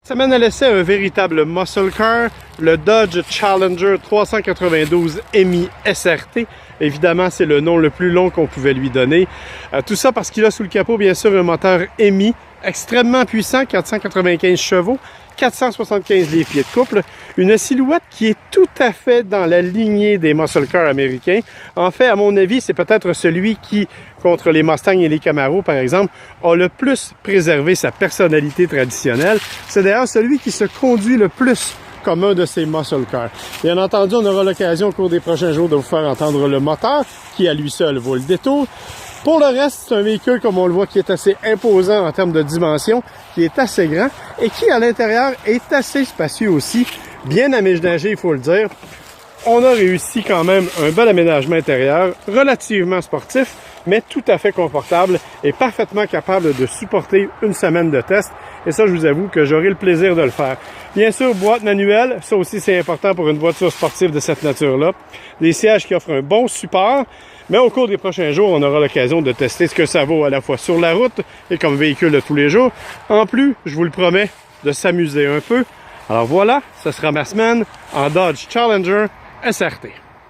Cette semaine à l'essai, un véritable muscle car, le Dodge Challenger 392 MI SRT. Évidemment, c'est le nom le plus long qu'on pouvait lui donner. Tout ça parce qu'il a sous le capot, bien sûr, un moteur MI extrêmement puissant, 495 chevaux, 475 livres-pieds de couple. Une silhouette qui est tout à fait dans la lignée des muscle cars américains. En fait, à mon avis, c'est peut-être celui qui, contre les Mustangs et les Camaro, par exemple, a le plus préservé sa personnalité traditionnelle. C'est d'ailleurs celui qui se conduit le plus comme un de ces muscle cars. Bien entendu, on aura l'occasion au cours des prochains jours de vous faire entendre le moteur, qui à lui seul vaut le détour. Pour le reste, c'est un véhicule, comme on le voit, qui est assez imposant en termes de dimension, qui est assez grand et qui, à l'intérieur, est assez spacieux aussi, bien aménagé, il faut le dire. On a réussi quand même un bel aménagement intérieur, relativement sportif, mais tout à fait confortable et parfaitement capable de supporter une semaine de test. Et ça, je vous avoue que j'aurai le plaisir de le faire. Bien sûr, boîte manuelle, ça aussi c'est important pour une voiture sportive de cette nature-là. Des sièges qui offrent un bon support, mais au cours des prochains jours, on aura l'occasion de tester ce que ça vaut à la fois sur la route et comme véhicule de tous les jours. En plus, je vous le promets, de s'amuser un peu. Alors voilà, ce sera ma semaine en Dodge Challenger SRT.